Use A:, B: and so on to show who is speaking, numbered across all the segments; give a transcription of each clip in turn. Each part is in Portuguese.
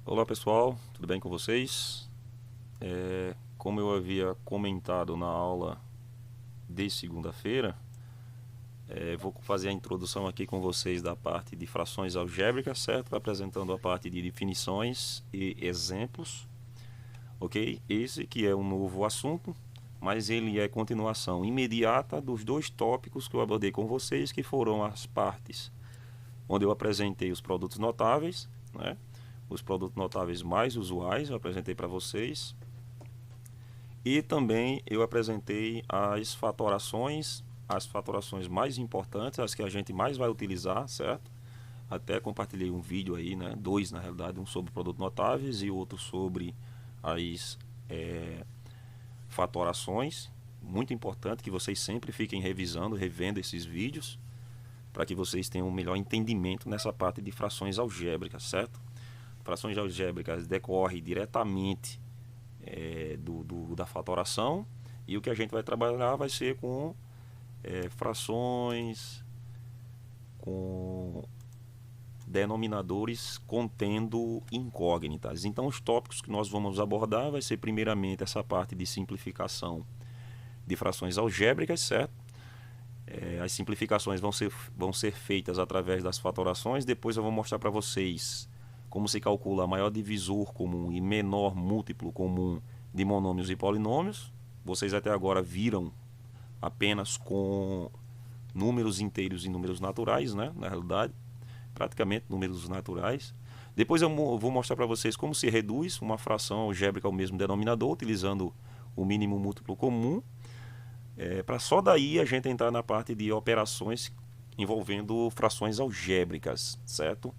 A: Olá pessoal, tudo bem com vocês? Como eu havia comentado na aula de segunda-feira, vou fazer a introdução aqui com vocês da parte de frações algébricas, certo? Apresentando a parte de definições e exemplos, ok? Esse que é um novo assunto, mas ele é continuação imediata dos dois tópicos que eu abordei com vocês, que foram as partes onde eu apresentei os produtos notáveis, né? Os produtos notáveis mais usuais eu apresentei para vocês. E também eu apresentei as fatorações mais importantes, as que a gente mais vai utilizar, certo? Até compartilhei um vídeo aí, né? Dois na realidade, um sobre produtos notáveis e outro sobre as fatorações. Muito importante que vocês sempre fiquem revisando, revendo esses vídeos, para que vocês tenham um melhor entendimento nessa parte de frações algébricas, certo? Frações algébricas decorre diretamente da fatoração, e o que a gente vai trabalhar vai ser com frações, com denominadores contendo incógnitas. Então os tópicos que nós vamos abordar vai ser primeiramente essa parte de simplificação de frações algébricas, certo? As simplificações vão ser feitas através das fatorações. Depois eu vou mostrar para vocês como se calcula maior divisor comum e menor múltiplo comum de monômios e polinômios. Vocês até agora viram apenas com números inteiros e números naturais, né? Na realidade, praticamente números naturais. Depois eu vou mostrar para vocês como se reduz uma fração algébrica ao mesmo denominador, utilizando o mínimo múltiplo comum, para só daí a gente entrar na parte de operações envolvendo frações algébricas, certo?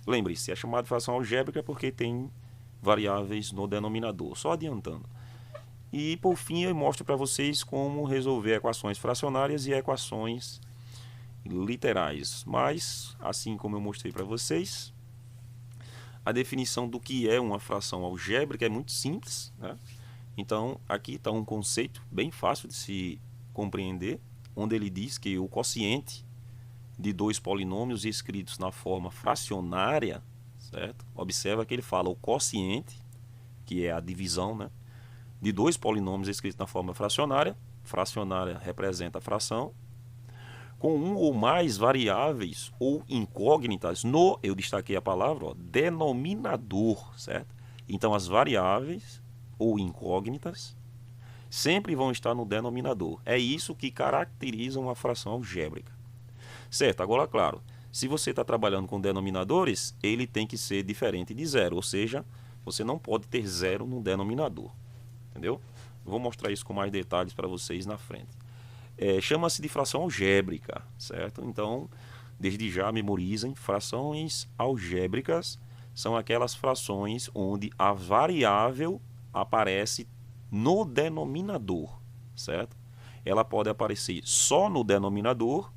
A: Lembre-se, é chamado de fração algébrica porque tem variáveis no denominador, só adiantando. E por fim eu mostro para vocês como resolver equações fracionárias e equações literais. Mas, assim como eu mostrei para vocês, a definição do que é uma fração algébrica é muito simples, né? Então, aqui está um conceito bem fácil de se compreender, onde ele diz que o quociente de dois polinômios escritos na forma fracionária, certo? Observa que ele fala o quociente, que é a divisão, né, de dois polinômios escritos na forma fracionária. Fracionária representa a fração, com um ou mais variáveis ou incógnitas no, eu destaquei a palavra, ó, denominador, certo? Então as variáveis ou incógnitas sempre vão estar no denominador. É isso que caracteriza uma fração algébrica. Certo, agora claro, se você está trabalhando com denominadores, ele tem que ser diferente de zero, ou seja, você não pode ter zero no denominador, entendeu? Vou mostrar isso com mais detalhes para vocês na frente. Chama-se de fração algébrica, certo? Então, desde já memorizem, frações algébricas são aquelas frações onde a variável aparece no denominador, certo? Ela pode aparecer só no denominador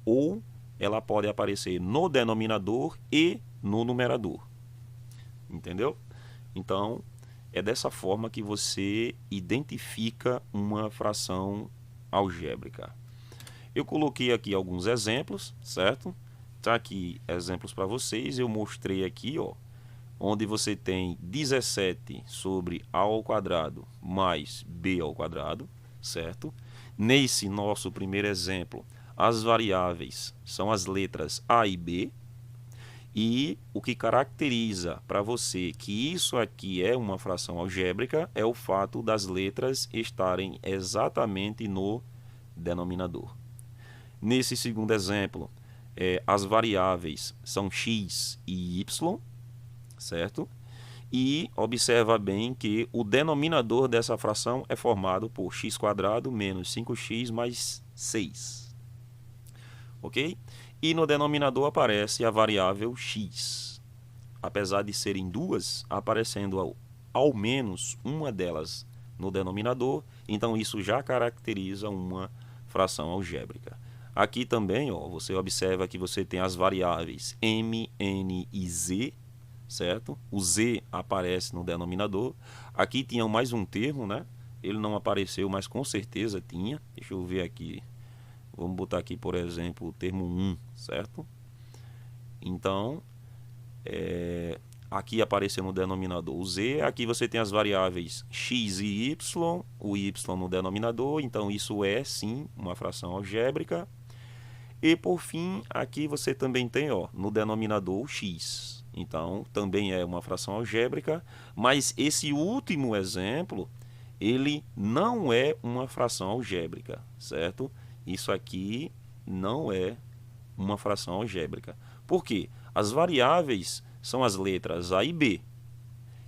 A: ou ela pode aparecer no denominador e no numerador. Entendeu? Então, é dessa forma que você identifica uma fração algébrica. Eu coloquei aqui alguns exemplos, certo? Tá aqui exemplos para vocês. Eu mostrei aqui, ó, onde você tem 17 sobre a ao quadrado mais b ao quadrado, certo? Nesse nosso primeiro exemplo, as variáveis são as letras a e b, e o que caracteriza para você que isso aqui é uma fração algébrica é o fato das letras estarem exatamente no denominador. Nesse segundo exemplo, as variáveis são x e y, certo? E observa bem que o denominador dessa fração é formado por x² menos 5x mais 6. Ok? E no denominador aparece a variável x. Apesar de serem duas, aparecendo ao menos uma delas no denominador, então isso já caracteriza uma fração algébrica. Aqui também, ó, você observa que você tem as variáveis m, n e z, certo? O z aparece no denominador. Aqui tinha mais um termo, né? Ele não apareceu, mas com certeza tinha. Deixa eu ver aqui. Vamos botar aqui, por exemplo, o termo 1, certo? Então, aqui apareceu no denominador o z, aqui você tem as variáveis x e y, o y no denominador, então isso é sim uma fração algébrica. E por fim, aqui você também tem, ó, no denominador o x, então também é uma fração algébrica, mas esse último exemplo, ele não é uma fração algébrica, certo? Isso aqui não é uma fração algébrica. Por quê? As variáveis são as letras A e B,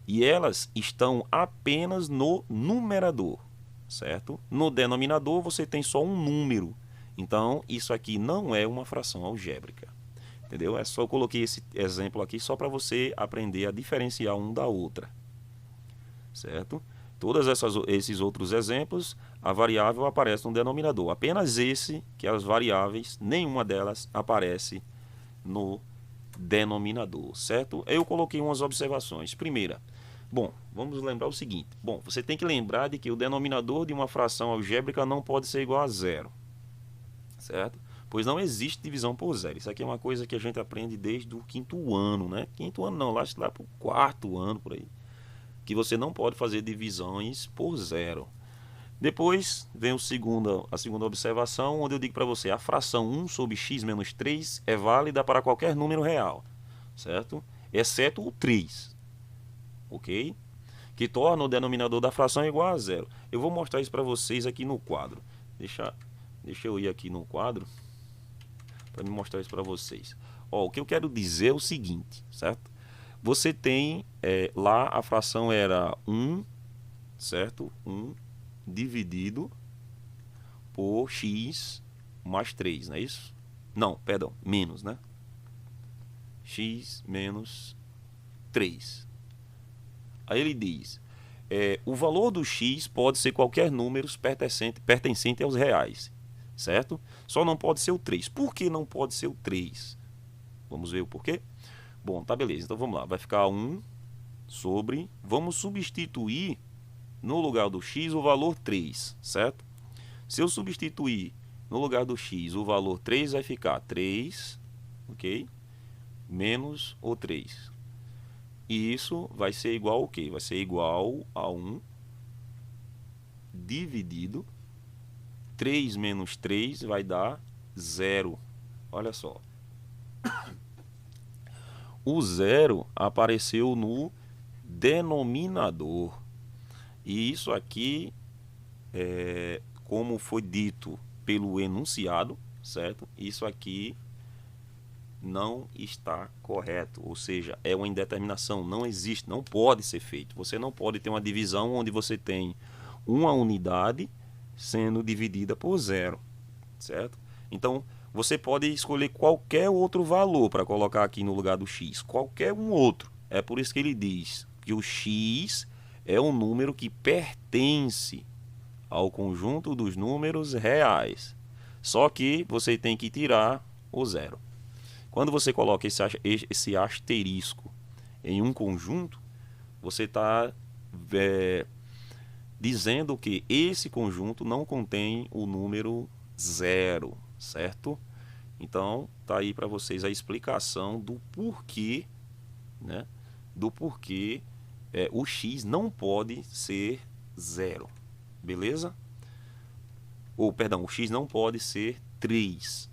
A: e elas estão apenas no numerador, certo? No denominador você tem só um número, então isso aqui não é uma fração algébrica, entendeu? É só eu coloquei esse exemplo aqui só para você aprender a diferenciar um da outra, certo? Todos esses outros exemplos, a variável aparece no denominador. Apenas esse, que as variáveis, nenhuma delas aparece no denominador, certo? Eu coloquei umas observações. Primeira, bom, vamos lembrar o seguinte. Bom, você tem que lembrar de que o denominador de uma fração algébrica não pode ser igual a zero, certo? Pois não existe divisão por zero. Isso aqui é uma coisa que a gente aprende desde o quinto ano, né? Quinto ano não, lá para o quarto ano, por aí. Que você não pode fazer divisões por zero. Depois vem a segunda observação, onde eu digo para você, a fração 1 sobre x menos 3 é válida para qualquer número real, certo? Exceto o 3, ok? Que torna o denominador da fração igual a zero. Eu vou mostrar isso para vocês aqui no quadro. Deixa eu ir aqui no quadro para me mostrar isso para vocês. Ó, o que eu quero dizer é o seguinte, certo? Você tem, lá a fração era 1, certo? 1 dividido por x mais 3, não é isso? Não, perdão, menos, né? X menos 3. Aí ele diz, o valor do x pode ser qualquer número pertencente aos reais, certo? Só não pode ser o 3. Por que não pode ser o 3? Vamos ver o porquê? Bom, tá beleza, então vamos lá, vai ficar 1 sobre, vamos substituir no lugar do x o valor 3, certo? Se eu substituir no lugar do x o valor 3, vai ficar 3, ok? Menos o 3. E isso vai ser igual ao quê? Vai ser igual a 1 dividido 3 menos 3 vai dar 0. Olha só. O 0 apareceu no denominador. E isso aqui, como foi dito pelo enunciado, certo? Isso aqui não está correto, ou seja, é uma indeterminação, não existe, não pode ser feito. Você não pode ter uma divisão onde você tem uma unidade sendo dividida por 0, certo? Então, você pode escolher qualquer outro valor para colocar aqui no lugar do x, qualquer um outro. É por isso que ele diz que o x é um número que pertence ao conjunto dos números reais. Só que você tem que tirar o 0. Quando você coloca esse asterisco em um conjunto, você está dizendo que esse conjunto não contém o número 0, certo? Então, tá aí para vocês a explicação do porquê, né? Do porquê o x não pode ser 0, beleza? Ou, perdão, o x não pode ser 3.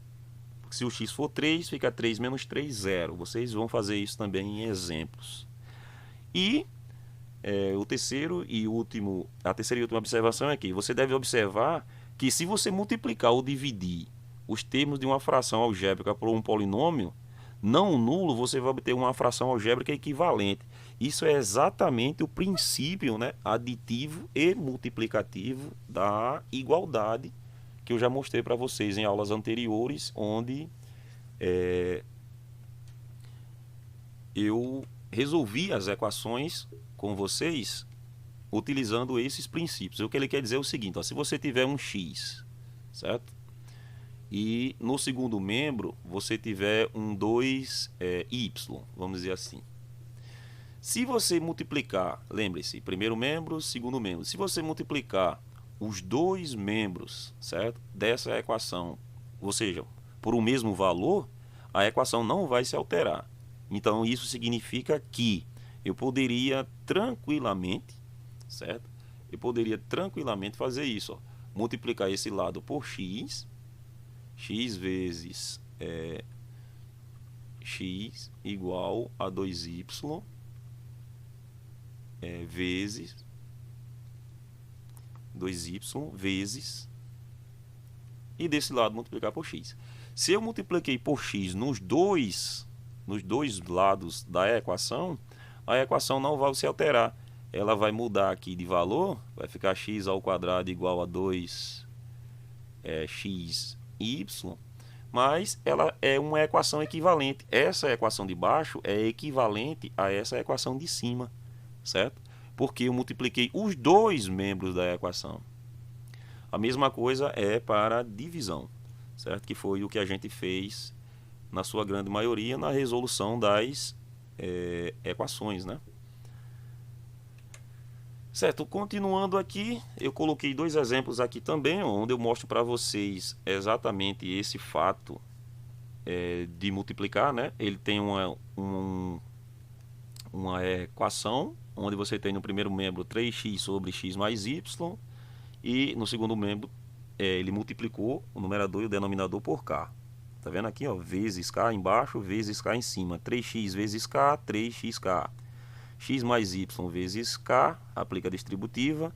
A: Se o x for 3, fica 3 menos 3, 0. Vocês vão fazer isso também em exemplos. E a terceira e última observação é que você deve observar que se você multiplicar ou dividir os termos de uma fração algébrica por um polinômio não nulo, você vai obter uma fração algébrica equivalente. Isso é exatamente o princípio, né, aditivo e multiplicativo da igualdade que eu já mostrei para vocês em aulas anteriores, onde eu resolvi as equações com vocês utilizando esses princípios. O que ele quer dizer é o seguinte, ó, se você tiver um x, certo? E no segundo membro você tiver um 2y, vamos dizer assim. Se você multiplicar, lembre-se, primeiro membro, segundo membro, se você multiplicar os dois membros, certo, dessa equação, ou seja, por o mesmo valor, a equação não vai se alterar. Então isso significa que eu poderia tranquilamente, certo? Eu poderia tranquilamente fazer isso, ó. Multiplicar esse lado por x, x vezes x igual a 2y vezes 2y vezes, e desse lado multiplicar por x. Se eu multipliquei por x nos dois lados da equação, a equação não vai se alterar. Ela vai mudar aqui de valor, vai ficar x ao quadrado igual a 2xy, mas ela é uma equação equivalente. Essa equação de baixo é equivalente a essa equação de cima, certo? Porque eu multipliquei os dois membros da equação. A mesma coisa é para a divisão, certo? Que foi o que a gente fez, na sua grande maioria, na resolução das equações, né? Certo, continuando aqui, eu coloquei dois exemplos aqui também, onde eu mostro para vocês exatamente esse fato de multiplicar, né? Ele tem uma equação, onde você tem no primeiro membro 3x sobre x mais y, e no segundo membro ele multiplicou o numerador e o denominador por k. Tá vendo aqui, ó, vezes k embaixo, vezes k em cima, 3x vezes k, 3xk. X mais y vezes k, aplica a distributiva,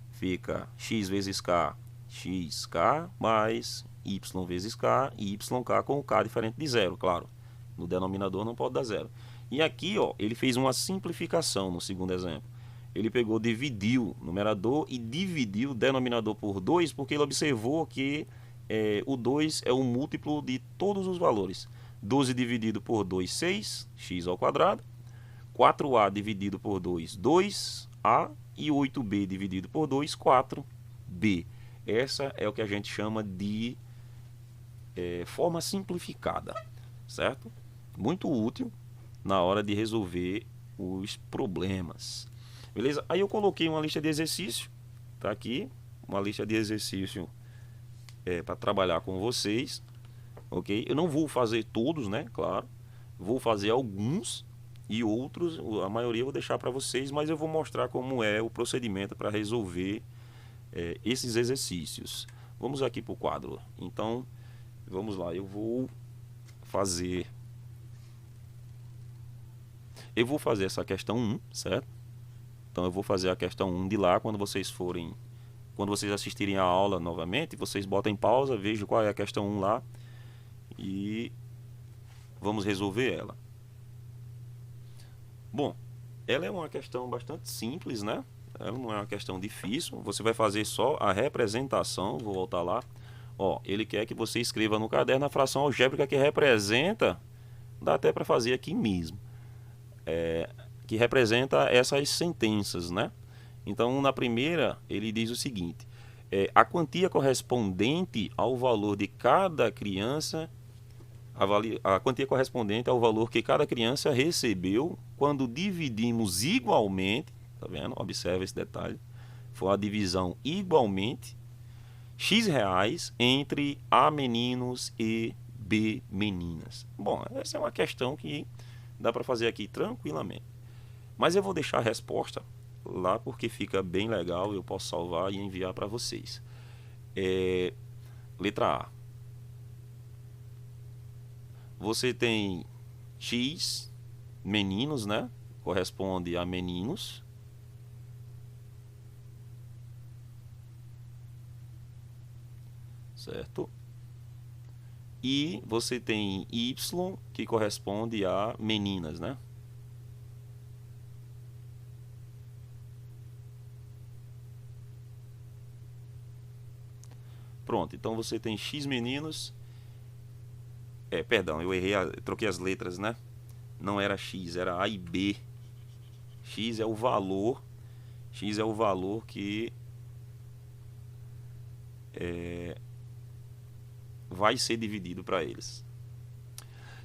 A: fica x vezes k, xk, mais y vezes k, e yk com o k diferente de zero, claro. No denominador não pode dar zero. E aqui, ó, ele fez uma simplificação no segundo exemplo. Ele pegou, dividiu o numerador e dividiu o denominador por 2, porque ele observou que o 2 é o múltiplo de todos os valores. 12 dividido por 2, 6, x ao quadrado. 4a dividido por 2, 2a, e 8b dividido por 2, 4b. Essa é o que a gente chama de forma simplificada, certo? Muito útil na hora de resolver os problemas. Beleza? Aí eu coloquei uma lista de exercício, tá aqui, uma lista de exercício para trabalhar com vocês, ok? Eu não vou fazer todos, né? Claro, vou fazer alguns. E outros, a maioria eu vou deixar para vocês, mas eu vou mostrar como é o procedimento para resolver esses exercícios. Vamos aqui para o quadro. Então, vamos lá. Eu vou fazer essa questão 1, certo? Então, eu vou fazer a questão 1 de lá. Quando vocês assistirem a aula novamente, vocês botam em pausa, vejam qual é a questão 1 lá e vamos resolver ela. Bom, ela é uma questão bastante simples, né? Ela não é uma questão difícil. Você vai fazer só a representação. Vou voltar lá. Ó, ele quer que você escreva no caderno a fração algébrica que representa, dá até para fazer aqui mesmo, que representa essas sentenças, né? Então, na primeira, ele diz o seguinte: a quantia correspondente ao valor de cada criança, a quantia correspondente ao valor que cada criança recebeu quando dividimos igualmente, tá vendo? Observa esse detalhe. Foi a divisão igualmente, x reais entre A meninos e B meninas. Bom, essa é uma questão que dá para fazer aqui tranquilamente. Mas eu vou deixar a resposta lá porque fica bem legal, eu posso salvar e enviar para vocês. Letra A. Você tem x meninos, né? Corresponde a meninos. Certo? E você tem y que corresponde a meninas, né? Pronto, então você tem x meninos. Perdão, eu errei, troquei as letras, né? Não era x, era A e B. X é o valor que vai ser dividido para eles.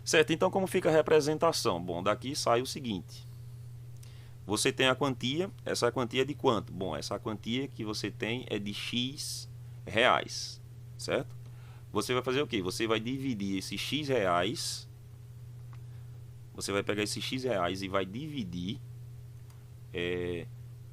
A: Certo, então como fica a representação? Bom, daqui sai o seguinte. Você tem a quantia, essa quantia é de quanto? Bom, essa quantia que você tem é de x reais, certo? Você vai fazer o quê? Você vai dividir esses x reais, você vai pegar esses x reais e vai dividir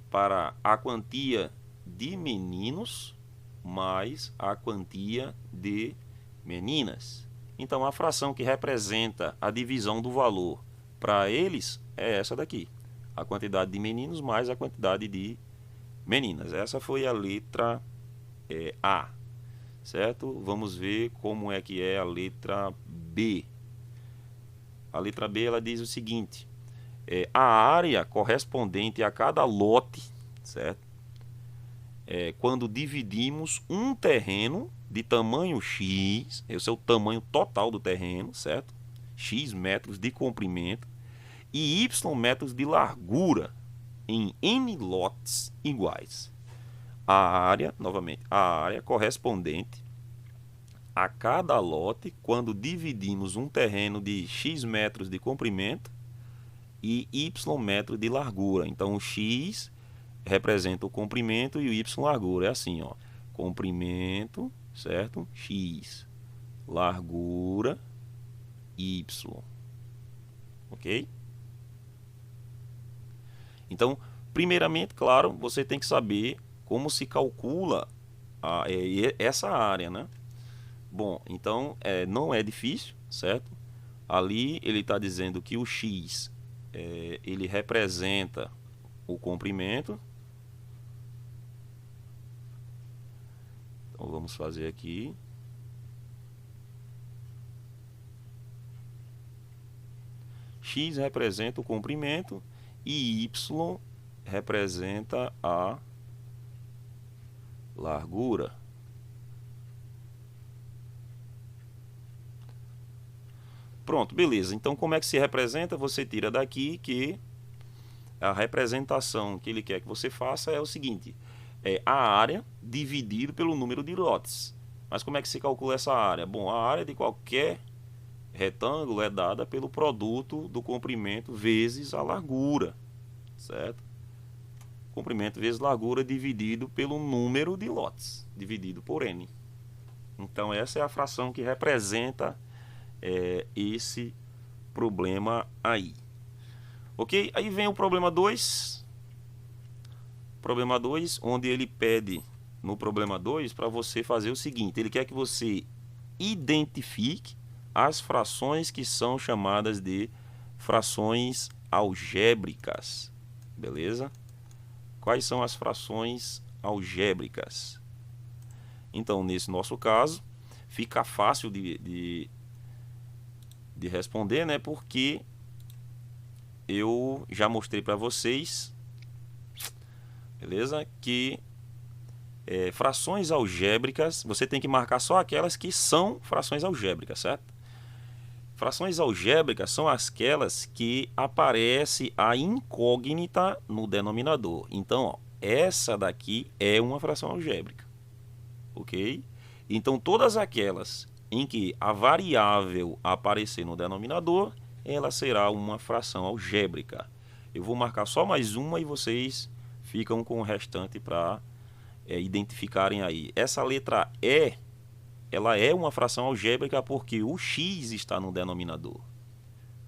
A: para a quantia de meninos mais a quantia de meninas. Então, a fração que representa a divisão do valor para eles é essa daqui. A quantidade de meninos mais a quantidade de meninas. Essa foi a letra A, certo? Vamos ver como é que é a letra B. A letra B, ela diz o seguinte: a área correspondente a cada lote, certo? Quando dividimos um terreno de tamanho X, esse é o tamanho total do terreno, certo? X metros de comprimento e Y metros de largura em N lotes iguais. A área, novamente, a área correspondente a cada lote quando dividimos um terreno de X metros de comprimento e Y metros de largura. Então, o X representa o comprimento e o Y largura. É assim, ó. Comprimento, certo? X. Largura, Y. Ok? Então, primeiramente, claro, você tem que saber como se calcula essa área, né? Bom, então não é difícil, certo? Ali ele está dizendo que o X ele representa o comprimento. Então vamos fazer aqui. X representa o comprimento e Y representa a largura. Pronto, beleza. Então como é que se representa? Você tira daqui que a representação que ele quer que você faça é o seguinte: a área dividido pelo número de lotes. Mas como é que se calcula essa área? Bom, a área de qualquer retângulo é dada pelo produto do comprimento vezes a largura, certo? Comprimento vezes largura dividido pelo número de lotes, dividido por N. Então essa é a fração que representa esse problema aí. Ok? Aí vem o problema 2. Problema 2, onde ele pede no problema 2 para você fazer o seguinte: ele quer que você identifique as frações que são chamadas de frações algébricas. Beleza? Quais são as frações algébricas? Então, nesse nosso caso, fica fácil de responder, né? Porque eu já mostrei para vocês, beleza? Que frações algébricas, você tem que marcar só aquelas que são frações algébricas, certo? Frações algébricas são aquelas que aparece a incógnita no denominador. Então, ó, essa daqui é uma fração algébrica, ok? Então, todas aquelas em que a variável aparecer no denominador, ela será uma fração algébrica. Eu vou marcar só mais uma e vocês ficam com o restante para identificarem aí. Essa letra E, ela é uma fração algébrica porque o x está no denominador.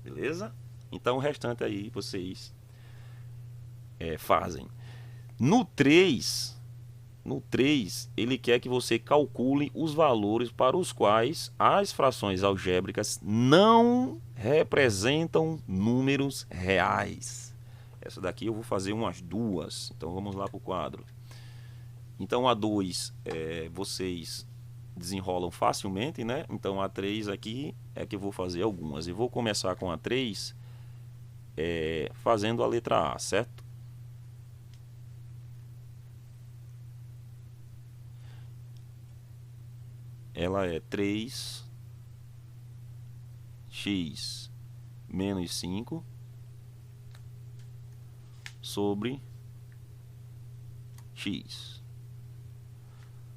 A: Beleza? Então o restante aí vocês fazem. No 3, ele quer que você calcule os valores para os quais as frações algébricas não representam números reais. Essa daqui eu vou fazer umas duas. Então vamos lá para o quadro. Então a 2 vocês desenrolam facilmente, né? Então a 3 aqui é que eu vou fazer algumas. E vou começar com a 3 fazendo a letra A, certo? Ela é 3x menos 5 sobre x.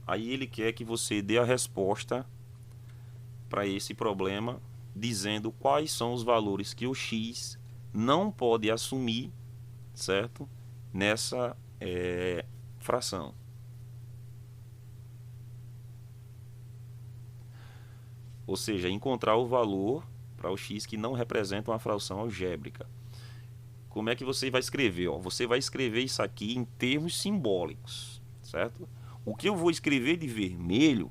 A: Aí ele quer que você dê a resposta para esse problema, dizendo quais são os valores que o x não pode assumir, certo? Nessa fração. Ou seja, encontrar o valor para o x que não representa uma fração algébrica. como é que você vai escrever? Ó, você vai escrever isso aqui em termos simbólicos, certo? O que eu vou escrever de vermelho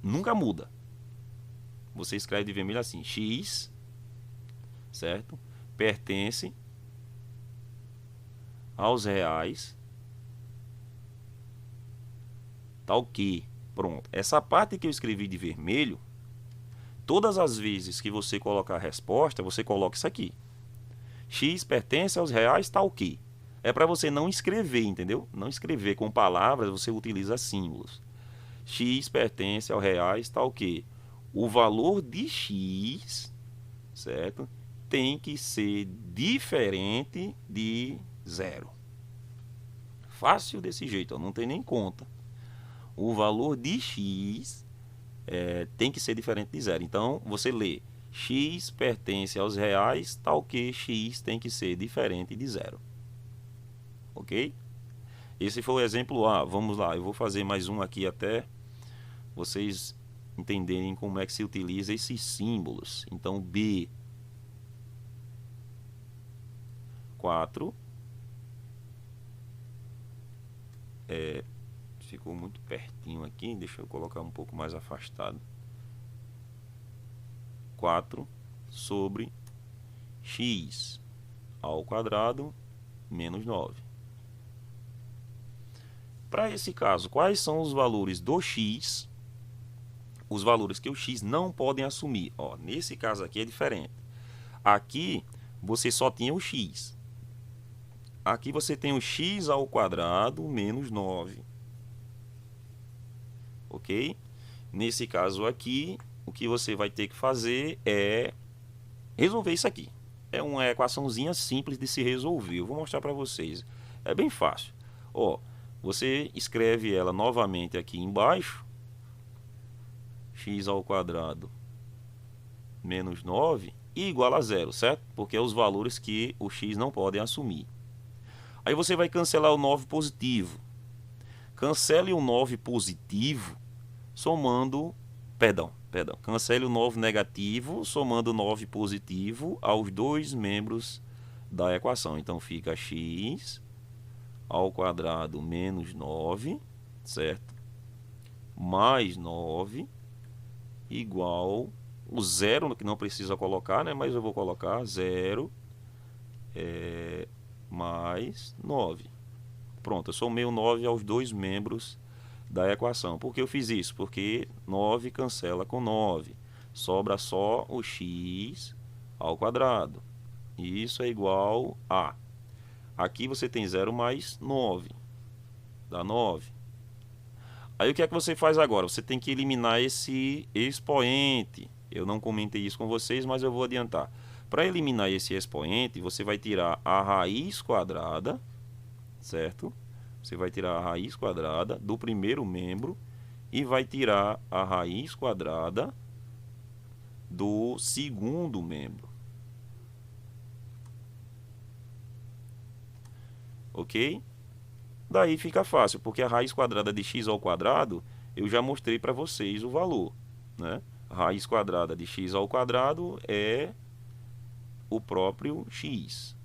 A: nunca muda. Você escreve de vermelho assim, x, certo? Pertence aos reais, tal que. Pronto. Essa parte que eu escrevi de vermelho, todas as vezes que você colocar a resposta, você coloca isso aqui. X pertence aos reais, tal que. É para você não escrever, entendeu? Não escrever com palavras, você utiliza símbolos. X pertence aos reais, tal que. O valor de X, certo? Tem que ser diferente de zero. Fácil desse jeito, ó, não tem nem conta. O valor de X tem que ser diferente de zero. Então, você lê X pertence aos reais, tal que X tem que ser diferente de zero. Ok? Esse foi o exemplo A. Vamos lá, eu vou fazer mais um aqui até vocês entenderem como é que se utiliza esses símbolos. Então, B, 4. Ficou muito pertinho aqui, deixa eu colocar um pouco mais afastado. 4 sobre x ao quadrado menos 9. Para esse caso, quais são os valores do x? Os valores que o x não podem assumir. Ó, nesse caso aqui é diferente. Aqui você só tinha o x. Aqui você tem o x ao quadrado menos 9. Ok? Nesse caso aqui, o que você vai ter que fazer é resolver isso aqui. É uma equaçãozinha simples de se resolver. Eu vou mostrar para vocês. É bem fácil. Ó, você escreve ela novamente aqui embaixo. X ao quadrado menos 9 igual a zero, certo? Porque é os valores que o x não podem assumir. Aí você vai cancelar o 9 positivo. Cancele o 9 positivo somando, cancele o 9 negativo somando o 9 positivo aos dois membros da equação. Então fica x ao quadrado menos 9, certo? Mais 9 igual o zero, que não precisa colocar, né? Mas eu vou colocar 0 mais 9. Pronto, eu somei o 9 aos dois membros da equação. Por que eu fiz isso? Porque 9 cancela com 9. Sobra só o x ao quadrado. E isso é igual a... Aqui você tem 0 mais 9. Dá 9. Aí o que é que você faz agora? Você tem que eliminar esse expoente. Eu não comentei isso com vocês, mas eu vou adiantar. Para eliminar esse expoente, você vai tirar a raiz quadrada, certo? Você vai tirar a raiz quadrada do primeiro membro e vai tirar a raiz quadrada do segundo membro. Ok? Daí fica fácil, porque a raiz quadrada de x ao quadrado, eu já mostrei para vocês o valor, né? A raiz quadrada de x ao quadrado é o próprio x,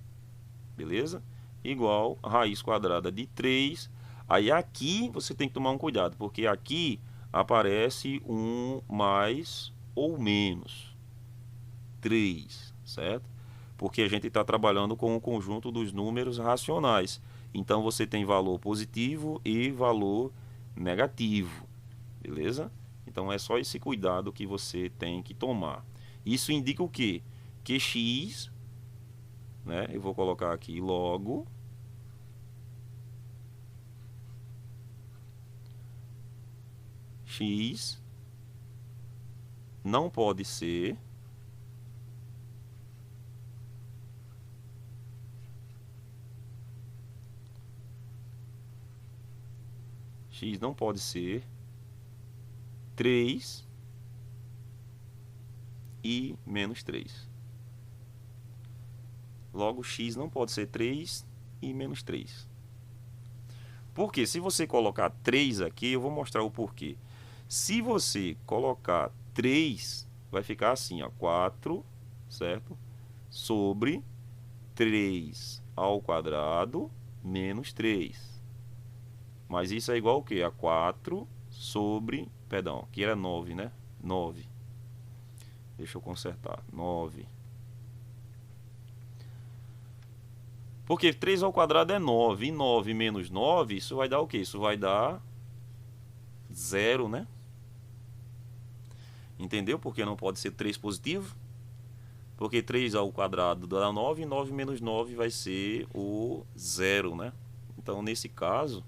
A: beleza? Igual a raiz quadrada de 3. Aí aqui você tem que tomar um cuidado, porque aqui aparece um mais ou menos 3, certo? Porque a gente está trabalhando com o conjunto dos números racionais. Então você tem valor positivo e valor negativo, beleza? Então é só esse cuidado que você tem que tomar. Isso indica o quê? Que x, né? Eu vou colocar aqui logo x não pode ser x não pode ser 3 e menos 3. Logo, x não pode ser 3 e menos 3. Porque se você colocar 3 aqui, eu vou mostrar o porquê. Se você colocar 3, vai ficar assim, ó, 4, certo? Sobre 3 ao quadrado menos 3. Mas isso é igual ao quê? A 4 sobre... Perdão, aqui era 9, né? 9. Deixa eu consertar. 9. Porque 3 ao quadrado é 9. E 9 menos 9, isso vai dar o quê? Isso vai dar 0, né? Entendeu? Porque não pode ser 3 positivo. Porque 3 ao quadrado dá 9. E 9 menos 9 vai ser o 0, né? Então, nesse caso,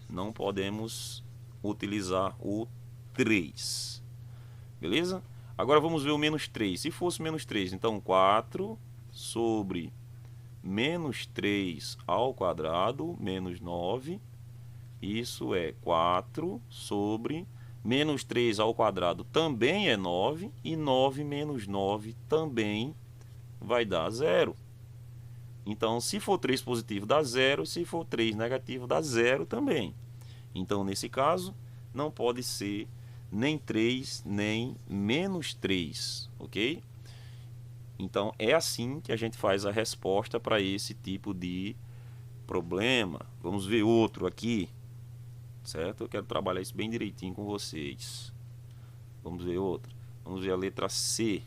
A: não podemos utilizar o 3. Beleza? Agora vamos ver o menos 3. Se fosse menos 3, então 4 sobre menos 3 ao quadrado menos 9. Isso é 4 sobre menos 3 ao quadrado também é 9. E 9 menos 9 também vai dar 0. Então, se for 3 positivo, dá 0. Se for 3 negativo, dá 0 também. Então, nesse caso, não pode ser nem 3, nem menos 3, ok? Então, é assim que a gente faz a resposta para esse tipo de problema. Vamos ver outro aqui, certo? Eu quero trabalhar isso bem direitinho com vocês. Vamos ver outro. Vamos ver a letra C.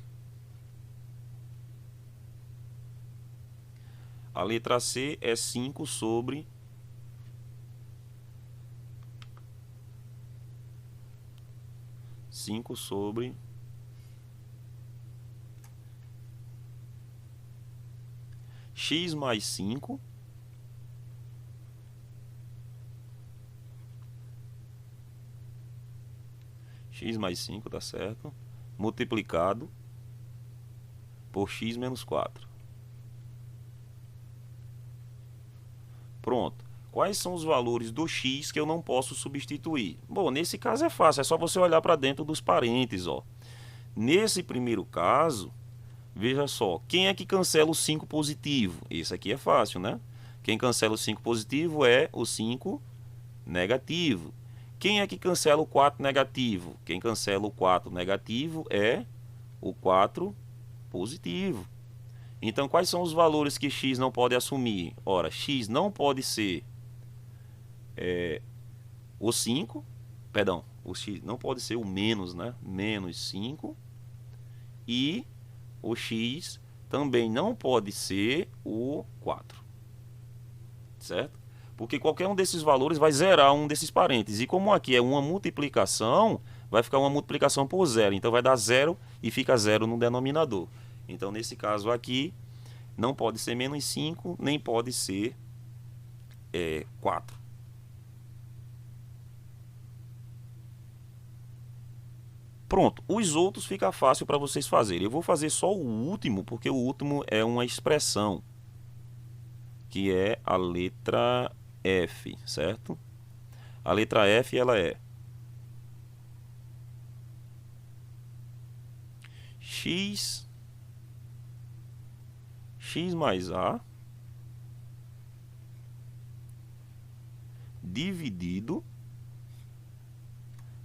A: A letra C é 5 sobre... x mais 5 x mais 5, tá certo? Multiplicado por x menos 4. Pronto. Quais são os valores do x que eu não posso substituir? Bom, nesse caso é fácil, é só você olhar para dentro dos parênteses, ó. Nesse primeiro caso, veja só, quem é que cancela o 5 positivo? Esse aqui é fácil, né? Quem cancela o 5 positivo é o 5 negativo. Quem é que cancela o 4 negativo? Quem cancela o 4 negativo é o 4 positivo. Então, quais são os valores que x não pode assumir? Ora, x não pode ser o 5, perdão, o x não pode ser o menos, né? Menos 5. E o x também não pode ser o 4. Certo? Porque qualquer um desses valores vai zerar um desses parênteses. E como aqui é uma multiplicação, vai ficar uma multiplicação por zero. Então vai dar 0 e fica 0 no denominador. Então nesse caso aqui, não pode ser menos 5, nem pode ser 4. Pronto, os outros fica fácil para vocês fazerem. Eu vou fazer só o último, porque o último é uma expressão, que é a letra F, certo? A letra F, ela é x mais a dividido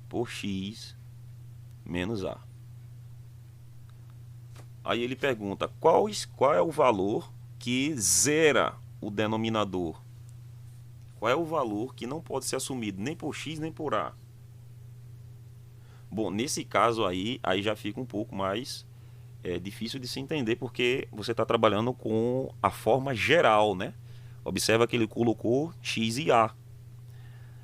A: por x menos a. Aí ele pergunta qual é o valor que zera o denominador. Qual é o valor que não pode ser assumido nem por x nem por a? Bom, nesse caso aí já fica um pouco mais difícil de se entender, porque você está trabalhando com a forma geral, né? Observa que ele colocou x e a.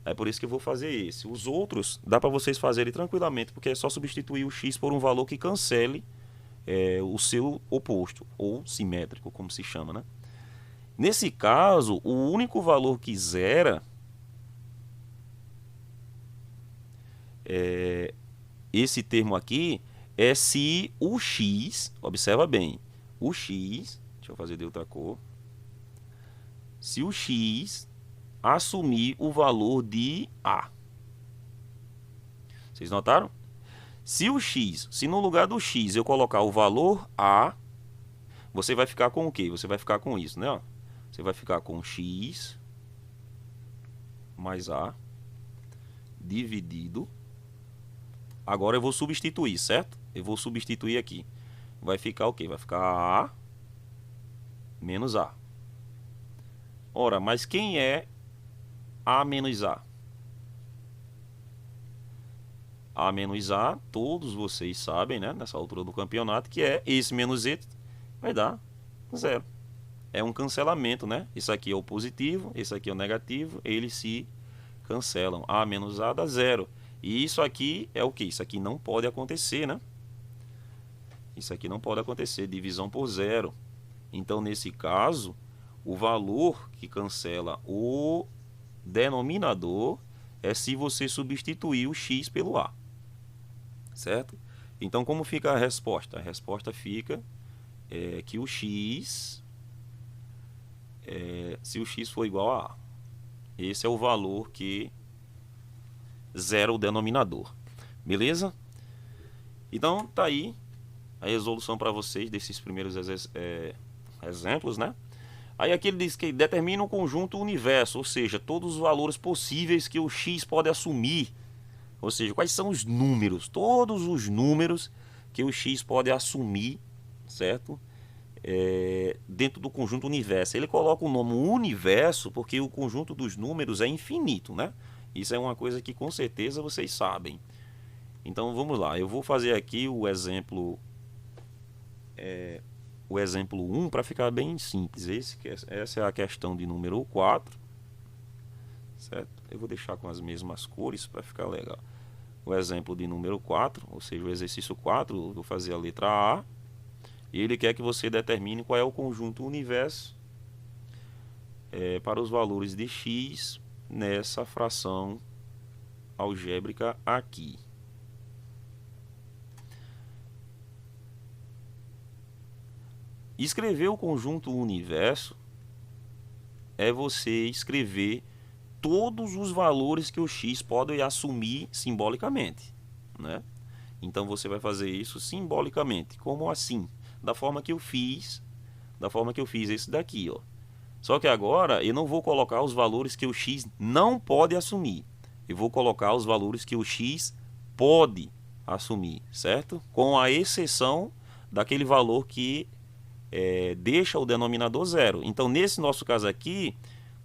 A: É por isso que eu vou fazer esse. Os outros dá para vocês fazerem tranquilamente, porque é só substituir o x por um valor que cancele o seu oposto, ou simétrico, como se chama, né? Nesse caso, o único valor que zera esse termo aqui é se o x, observa bem, o x, deixa eu fazer de outra cor, se o x assumir o valor de a. Vocês notaram? Se no lugar do x eu colocar o valor a, você vai ficar com o quê? Você vai ficar com isso, né? Você vai ficar com x mais a dividido. Agora eu vou substituir, certo? Eu vou substituir aqui. Vai ficar o quê? Vai ficar a menos A. Ora, mas quem é A menos A? A menos A, todos vocês sabem, né, nessa altura do campeonato, que é esse menos E vai dar 0. É um cancelamento, né? Isso aqui é o positivo, esse aqui é o negativo, eles se cancelam. A menos A dá 0. E isso aqui é o que? Isso aqui não pode acontecer, né? Isso aqui não pode acontecer, divisão por 0. Então, nesse caso, o valor que cancela o denominador é se você substituir o x pelo A. Certo? Então, como fica a resposta? A resposta fica que o x, se o x for igual a A, esse é o valor que zera o denominador. Beleza? Então, tá aí a resolução para vocês desses primeiros exemplos, né? Aí aqui ele diz que determina um conjunto universo, ou seja, todos os valores possíveis que o x pode assumir. Ou seja, quais são os números, todos os números que o x pode assumir, certo? Dentro do conjunto universo. Ele coloca o nome universo porque o conjunto dos números é infinito, né? Isso é uma coisa que com certeza vocês sabem. Então vamos lá, eu vou fazer aqui o exemplo 1 para ficar bem simples. Essa é a questão de número 4, certo? Eu vou deixar com as mesmas cores para ficar legal. O exemplo de número 4, ou seja, o exercício 4, eu vou fazer a letra A. E ele quer que você determine qual é o conjunto universo para os valores de x nessa fração algébrica aqui. Escrever o conjunto universo é você escrever todos os valores que o x pode assumir simbolicamente, né? Então você vai fazer isso simbolicamente. Como assim? Da forma que eu fiz esse daqui, ó. Só que agora eu não vou colocar os valores que o x não pode assumir. Eu vou colocar os valores que o x pode assumir, certo? Com a exceção daquele valor que deixa o denominador 0. Então, nesse nosso caso aqui,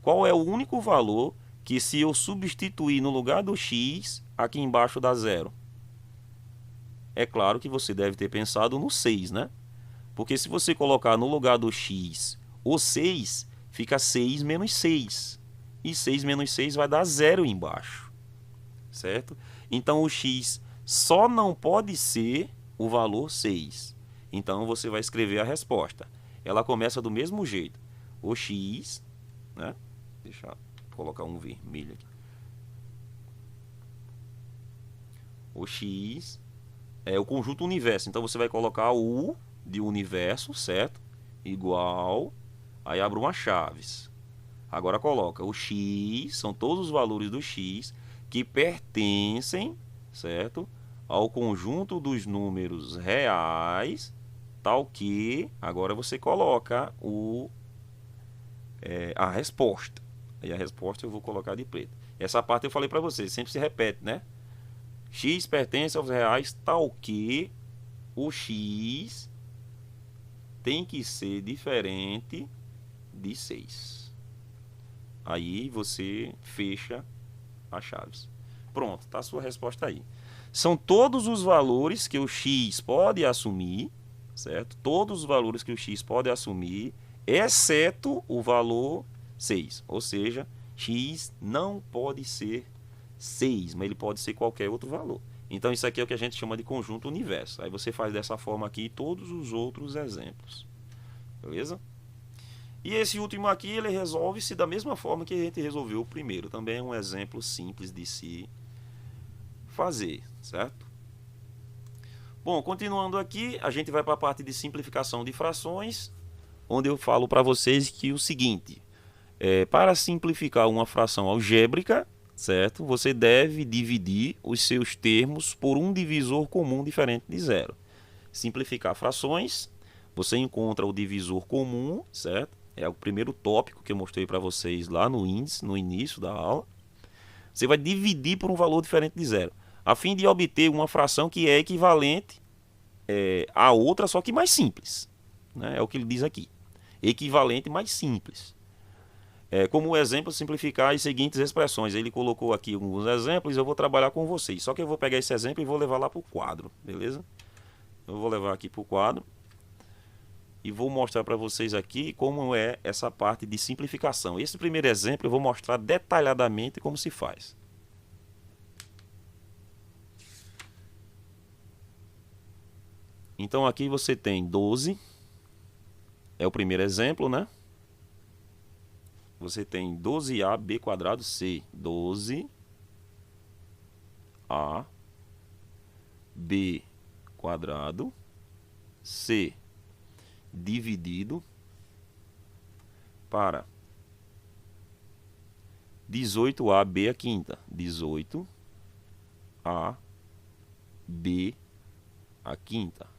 A: qual é o único valor que, se eu substituir no lugar do x, aqui embaixo dá 0? É claro que você deve ter pensado no 6, né? Porque se você colocar no lugar do x o 6, fica 6 menos 6. E 6 menos 6 vai dar 0 embaixo, certo? Então, o x só não pode ser o valor 6. Então, você vai escrever a resposta. Ela começa do mesmo jeito. O x, né? Deixa eu colocar um vermelho aqui. O x é o conjunto universo. Então, você vai colocar o U de universo, certo? Igual. Aí, abre uma chaves. Agora, coloca o x, são todos os valores do x que pertencem, certo? Ao conjunto dos números reais, tal que agora você coloca a resposta. E a resposta eu vou colocar de preto. Essa parte eu falei para vocês, sempre se repete, né? X pertence aos reais, tal que o x tem que ser diferente de 6. Aí você fecha as chaves. Pronto, tá a sua resposta aí. São todos os valores que o x pode assumir, certo? Todos os valores que o x pode assumir, exceto o valor 6. Ou seja, x não pode ser 6, mas ele pode ser qualquer outro valor. Então, isso aqui é o que a gente chama de conjunto universo. Aí você faz dessa forma aqui todos os outros exemplos. Beleza? E esse último aqui, ele resolve-se da mesma forma que a gente resolveu o primeiro. Também é um exemplo simples de se fazer, certo? Bom, continuando aqui, a gente vai para a parte de simplificação de frações, onde eu falo para vocês que o seguinte, para simplificar uma fração algébrica, certo? Você deve dividir os seus termos por um divisor comum diferente de 0. Simplificar frações, você encontra o divisor comum, certo? É o primeiro tópico que eu mostrei para vocês lá no índice, no início da aula. Você vai dividir por um valor diferente de 0, a fim de obter uma fração que é equivalente a outra, só que mais simples, né? É o que ele diz aqui. equivalente mais simples. Como exemplo, simplificar as seguintes expressões. Ele colocou aqui alguns exemplos, eu vou trabalhar com vocês. Só que eu vou pegar esse exemplo e vou levar lá para o quadro, beleza? Eu vou levar aqui para o quadro e vou mostrar para vocês aqui como é essa parte de simplificação. Esse primeiro exemplo eu vou mostrar detalhadamente como se faz. Então aqui você tem 12, é o primeiro exemplo, né? Você tem 12ab quadrado c, 12ab quadrado c dividido para 18ab à quinta, 18ab à quinta.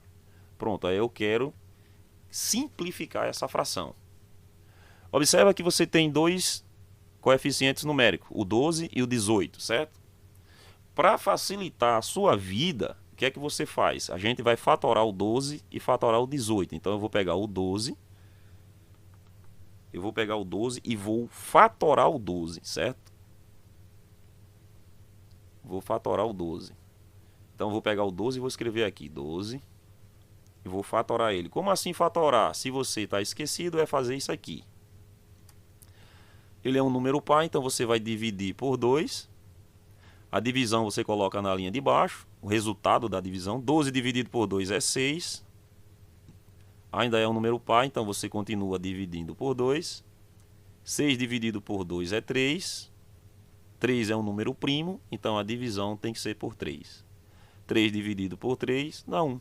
A: Pronto, aí eu quero simplificar essa fração. Observa que você tem dois coeficientes numéricos, o 12 e o 18, certo? Para facilitar a sua vida, o que é que você faz? A gente vai fatorar o 12 e fatorar o 18. Então eu vou pegar o 12, e vou fatorar o 12, certo? Vou fatorar o 12. Então eu vou pegar o 12 e vou escrever aqui, 12, e vou fatorar ele. Como assim fatorar? Se você está esquecido, é fazer isso aqui. Ele é um número par, então você vai dividir por 2. A divisão você coloca na linha de baixo. O resultado da divisão, 12 dividido por 2 é 6. Ainda é um número par, então você continua dividindo por 2. 6 dividido por 2 é 3. 3 é um número primo, então a divisão tem que ser por 3. 3 dividido por 3 dá 1.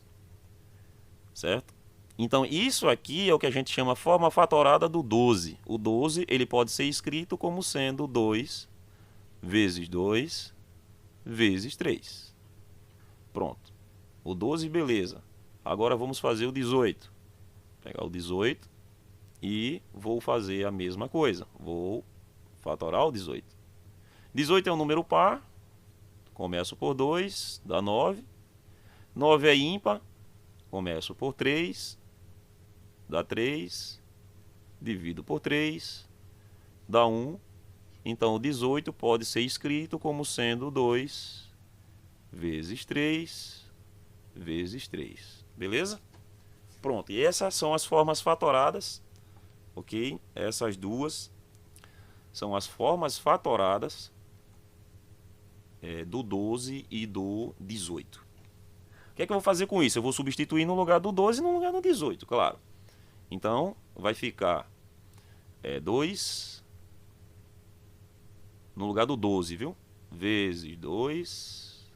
A: Certo? Então isso aqui é o que a gente chama forma fatorada do 12. O 12 ele pode ser escrito como sendo 2 vezes 2 vezes 3. Pronto. O 12, beleza. Agora vamos fazer o 18. Vou pegar o 18 e vou fazer a mesma coisa. Vou fatorar o 18. 18 é um número par. Começo por 2, dá 9. 9 é ímpar. Começo por 3, dá 3, divido por 3, dá 1. Então o 18 pode ser escrito como sendo 2 vezes 3 vezes 3. Beleza? Pronto, e essas são as formas fatoradas, ok? Essas duas são as formas fatoradas do 12 e do 18. O que é que eu vou fazer com isso? Eu vou substituir no lugar do 12 e no lugar do 18, claro. Então, vai ficar 2 no lugar do 12, viu? Vezes 2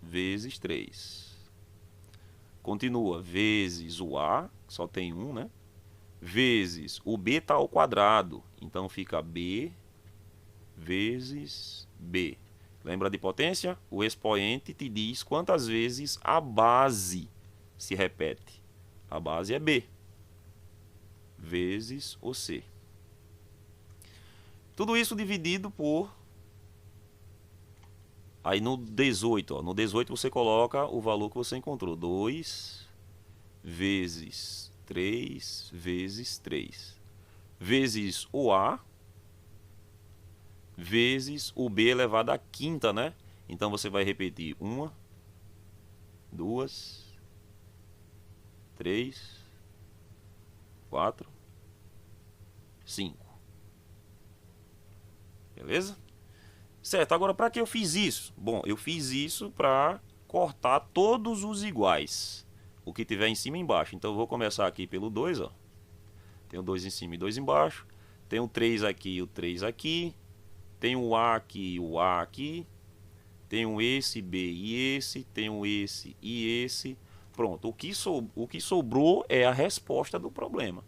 A: vezes 3. Continua, vezes o A, só tem 1, né? Vezes o B está ao quadrado, então fica B vezes B. Lembra de potência? O expoente te diz quantas vezes a base se repete. A base é B vezes o C. Tudo isso dividido por... Aí no 18, ó, no 18 você coloca o valor que você encontrou. 2 vezes 3 vezes 3. Vezes o A vezes o B elevado à quinta, né? Então você vai repetir 1, 2, 3, 4, 5. Beleza? Certo, agora para que eu fiz isso? Bom, eu fiz isso para cortar todos os iguais. O que tiver em cima e embaixo. Então eu vou começar aqui pelo 2, ó. Tem o 2 em cima e 2 embaixo. Tem o 3 aqui e o 3 aqui. Tem o A aqui e o A aqui. Tem o esse, B e esse. Tem o esse e esse. Pronto, o que sobrou é a resposta do problema.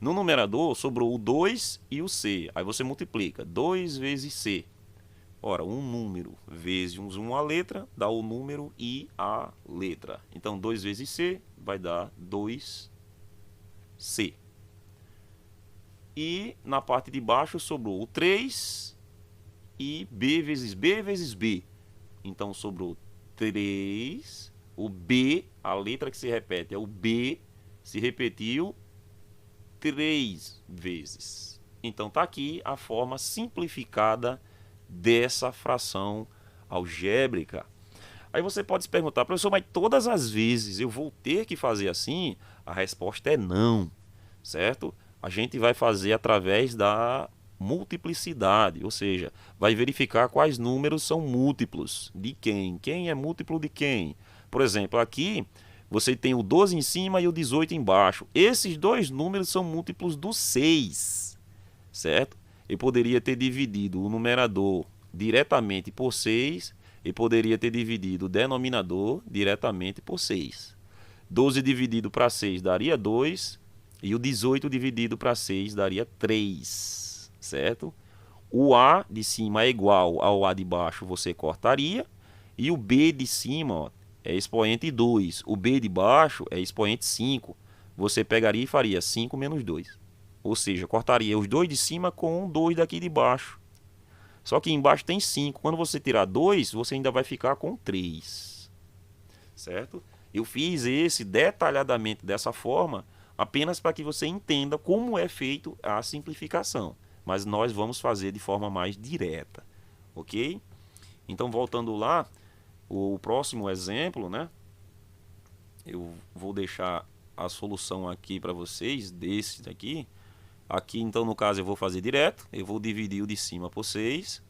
A: No numerador sobrou o 2 e o C. Aí você multiplica. 2 vezes C. Ora, um número vezes uma letra dá o número e a letra. Então 2 vezes C vai dar 2C. E na parte de baixo sobrou o 3 e B vezes B vezes B. Então sobrou 3. O B, a letra que se repete é o B, se repetiu, 3 vezes. Então está aqui a forma simplificada dessa fração algébrica. Aí você pode se perguntar, professor, mas todas as vezes eu vou ter que fazer assim? A resposta é não, certo? A gente vai fazer através da multiplicidade, ou seja, vai verificar quais números são múltiplos de quem. Quem é múltiplo de quem? Por exemplo, aqui você tem o 12 em cima e o 18 embaixo. Esses dois números são múltiplos do 6, certo? Eu poderia ter dividido o numerador diretamente por 6 e poderia ter dividido o denominador diretamente por 6. 12 dividido para 6 daria 2 e o 18 dividido para 6 daria 3, certo? O A de cima é igual ao A de baixo, você cortaria, e o B de cima, ó, é expoente 2, o B de baixo é expoente 5. Você pegaria e faria 5 menos 2. Ou seja, cortaria os dois de cima com 2 daqui de baixo. Só que embaixo tem 5. Quando você tirar 2, você ainda vai ficar com 3. Certo? Eu fiz esse detalhadamente dessa forma apenas para que você entenda como é feito a simplificação. Mas nós vamos fazer de forma mais direta. Ok? Então, voltando lá, o próximo exemplo, né? Eu vou deixar a solução aqui para vocês, desse daqui. Aqui, então, no caso, eu vou fazer direto. Eu vou dividir o de cima por 6.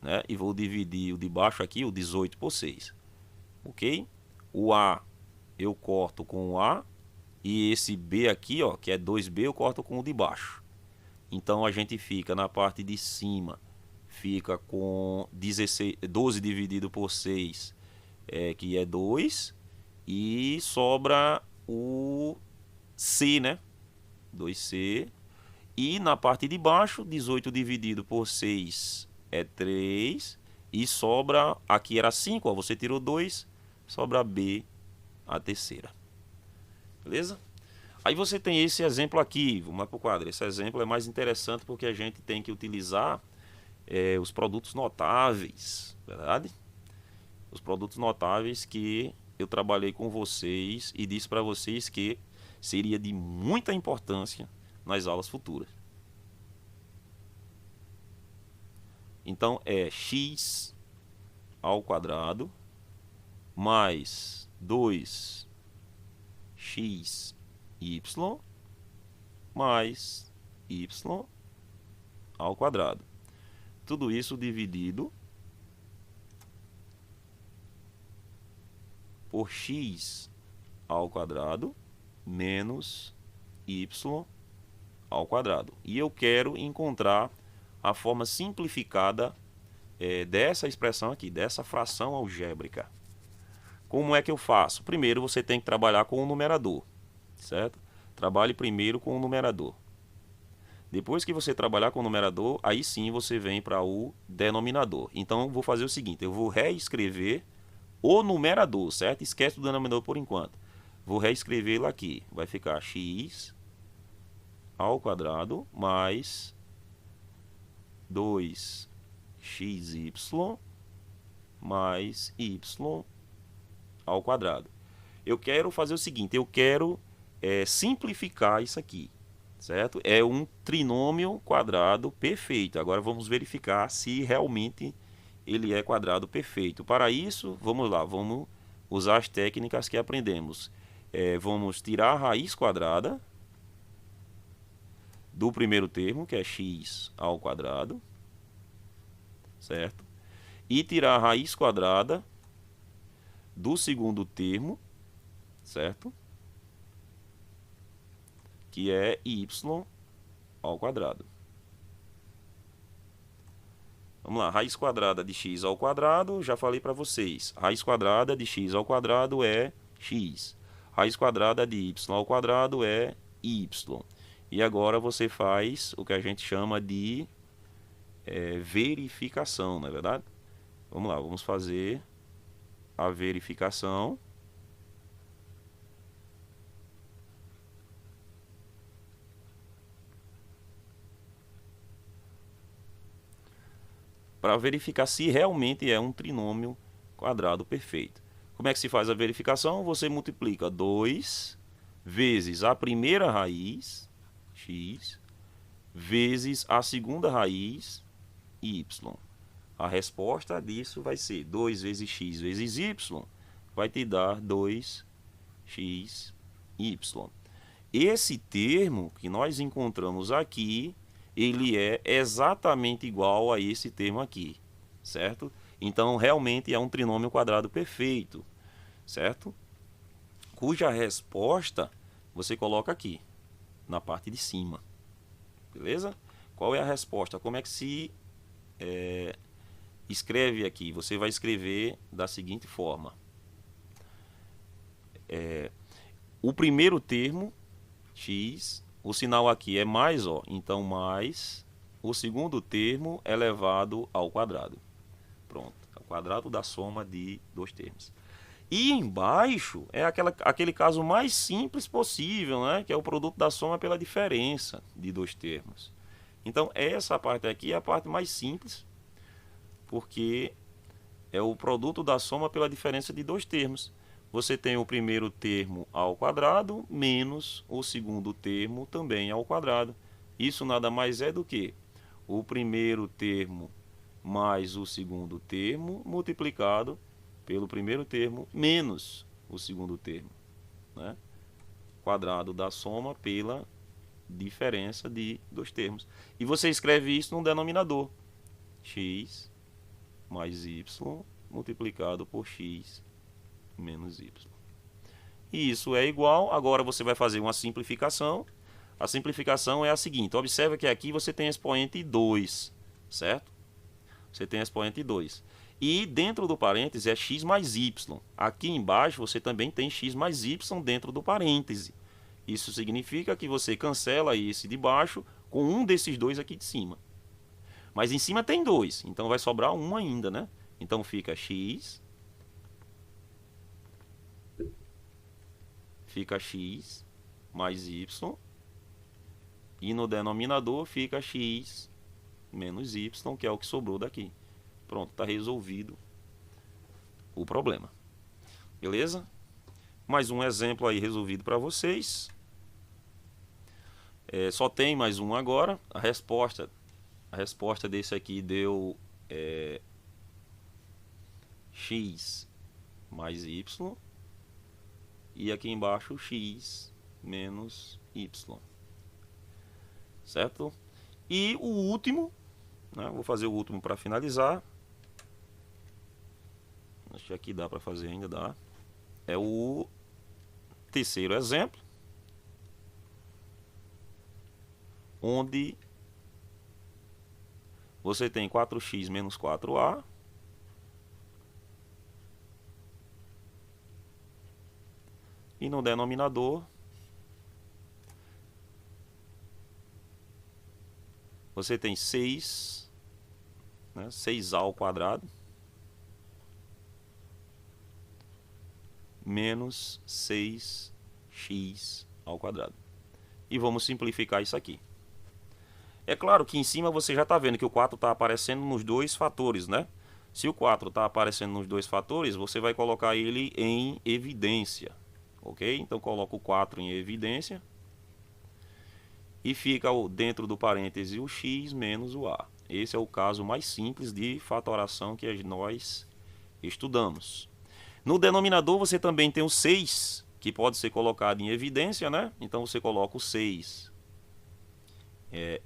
A: Né? E vou dividir o de baixo aqui, o 18, por 6. Ok? O A eu corto com o A. E esse B aqui, ó, que é 2B, eu corto com o de baixo. Então, a gente fica na parte de cima. Fica com 12 dividido por 6, que é 2. E sobra o C, né? 2C. E na parte de baixo, 18 dividido por 6 é 3. E sobra, aqui era 5, ó, você tirou 2, sobra B, a terceira. Beleza? Aí você tem esse exemplo aqui, vamos lá para o quadro. Esse exemplo é mais interessante porque a gente tem que utilizar os produtos notáveis, verdade? Os produtos notáveis que eu trabalhei com vocês e disse para vocês que seria de muita importância nas aulas futuras. Então é x ao quadrado mais 2xy mais y ao quadrado. Tudo isso dividido por x ao quadrado menos y ao quadrado. E eu quero encontrar a forma simplificada dessa expressão aqui, dessa fração algébrica. Como é que eu faço? Primeiro você tem que trabalhar com o numerador, certo? Trabalhe primeiro com o numerador. Depois que você trabalhar com o numerador, aí sim você vem para o denominador. Então eu vou fazer o seguinte, eu vou reescrever o numerador, certo? Esquece do denominador por enquanto. Vou reescrevê-lo aqui. Vai ficar x ao quadrado mais 2xy mais y ao quadrado. Eu quero fazer o seguinte, eu quero simplificar isso aqui, certo? É um trinômio quadrado perfeito. Agora vamos verificar se realmente ele é quadrado perfeito. Para isso, vamos lá, vamos usar as técnicas que aprendemos. Vamos tirar a raiz quadrada do primeiro termo, que é x ao quadrado, certo? E tirar a raiz quadrada do segundo termo, certo? Que é y ao quadrado. Vamos lá, raiz quadrada de x ao quadrado, já falei para vocês. Raiz quadrada de x ao quadrado é x. Raiz quadrada de y ao quadrado é y. E agora você faz o que a gente chama de verificação, não é verdade? Vamos lá, vamos fazer a verificação. Para verificar se realmente é um trinômio quadrado perfeito. Como é que se faz a verificação? Você multiplica 2 vezes a primeira raiz x, vezes a segunda raiz, y. A resposta disso vai ser 2 vezes x vezes y, vai te dar 2xy. Esse termo que nós encontramos aqui, ele é exatamente igual a esse termo aqui, certo? Então, realmente é um trinômio quadrado perfeito, certo? Cuja resposta você coloca aqui, na parte de cima, beleza? Qual é a resposta? Como é que se escreve aqui? Você vai escrever da seguinte forma. O primeiro termo, x, o sinal aqui é mais, ó, então mais, o segundo termo elevado ao quadrado. Pronto, é o quadrado da soma de dois termos. E embaixo é aquele caso mais simples possível, né? Que é o produto da soma pela diferença de dois termos. Então, essa parte aqui é a parte mais simples, porque é o produto da soma pela diferença de dois termos. Você tem o primeiro termo ao quadrado menos o segundo termo também ao quadrado. Isso nada mais é do que o primeiro termo mais o segundo termo multiplicado pelo primeiro termo menos o segundo termo, né? Quadrado da soma pela diferença de dois termos. E você escreve isso no denominador. X mais y multiplicado por x menos y. E isso é igual, agora você vai fazer uma simplificação. A simplificação é a seguinte, observa que aqui você tem expoente 2, certo? Você tem expoente 2. E dentro do parêntese é x mais y. Aqui embaixo você também tem x mais y dentro do parêntese. Isso significa que você cancela esse de baixo com um desses dois aqui de cima. Mas em cima tem 2, então vai sobrar um ainda, né? Então fica x mais y, e no denominador fica x menos y, que é o que sobrou daqui. Pronto, está resolvido o problema. Beleza? Mais um exemplo aí resolvido para vocês. Só tem mais um agora. A resposta desse aqui deu x mais y. E aqui embaixo x menos y. Certo? E o último, né, vou fazer o último para finalizar. Acho que aqui dá para fazer ainda, dá. É o terceiro exemplo, onde você tem 4x menos 4a e no denominador você tem 6, né, 6a ao quadrado menos 6x ao quadrado. E vamos simplificar isso aqui. É claro que em cima você já está vendo que o 4 está aparecendo nos dois fatores, né? Se o 4 está aparecendo nos dois fatores, você vai colocar ele em evidência, ok? Então coloca o 4 em evidência e fica dentro do parêntese o x menos o a. Esse é o caso mais simples de fatoração que nós estudamos. No denominador você também tem o 6, que pode ser colocado em evidência, né? Então você coloca o 6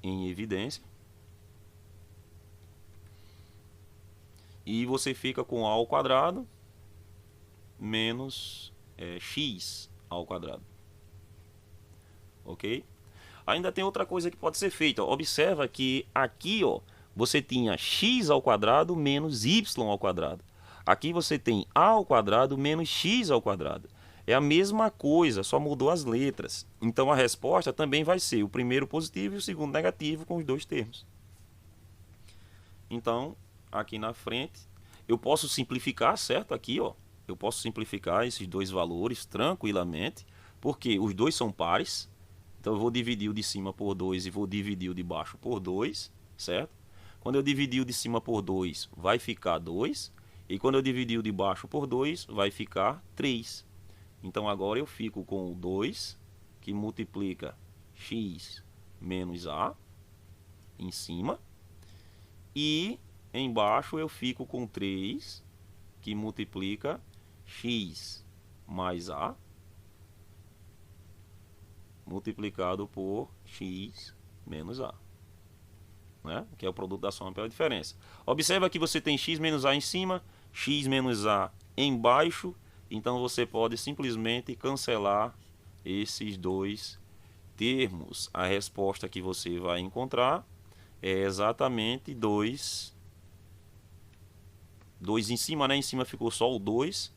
A: em evidência. E você fica com a ao quadrado menos x ao quadrado. Ok? Ainda tem outra coisa que pode ser feita. Observa que aqui, ó, você tinha x ao quadrado menos y ao quadrado. Aqui você tem a ao quadrado menos x ao quadrado. É a mesma coisa, só mudou as letras. Então a resposta também vai ser o primeiro positivo e o segundo negativo com os dois termos. Então, aqui na frente, eu posso simplificar, certo? Aqui, ó, eu posso simplificar esses dois valores tranquilamente, porque os dois são pares. Então eu vou dividir o de cima por 2 e vou dividir o de baixo por 2, certo? Quando eu dividir o de cima por 2, vai ficar 2. E quando eu dividir o de baixo por 2, vai ficar 3. Então agora eu fico com o 2, que multiplica x menos A em cima. E embaixo eu fico com 3 que multiplica x mais A multiplicado por x menos A, né? Que é o produto da soma pela diferença. Observa que você tem x menos A em cima, x menos A embaixo, então você pode simplesmente cancelar esses dois termos. A resposta que você vai encontrar é exatamente 2 em cima, né? Em cima ficou só o 2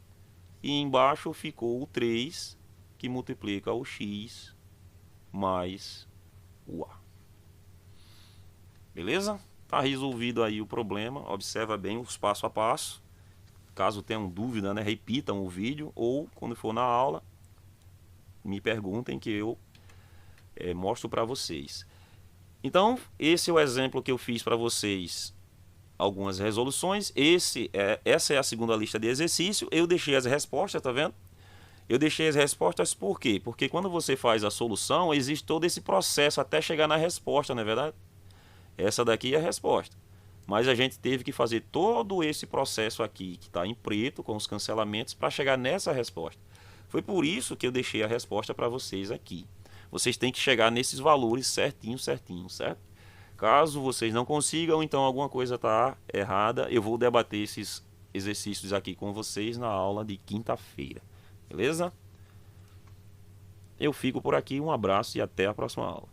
A: e embaixo ficou o 3 que multiplica o x mais o A. Beleza? Tá resolvido aí o problema. Observa bem os passo a passo. Caso tenham dúvida, né, repitam o vídeo ou quando for na aula me perguntem que eu mostro para vocês. Então, esse é o exemplo que eu fiz para vocês. Algumas resoluções. Essa é a segunda lista de exercício. Eu deixei as respostas, tá vendo? Eu deixei as respostas por quê? Porque quando você faz a solução, existe todo esse processo até chegar na resposta, não é verdade? Essa daqui é a resposta. Mas a gente teve que fazer todo esse processo aqui, que está em preto, com os cancelamentos, para chegar nessa resposta. Foi por isso que eu deixei a resposta para vocês aqui. Vocês têm que chegar nesses valores certinho, certo? Caso vocês não consigam, então alguma coisa está errada. Eu vou debater esses exercícios aqui com vocês na aula de quinta-feira. Beleza? Eu fico por aqui, um abraço e até a próxima aula.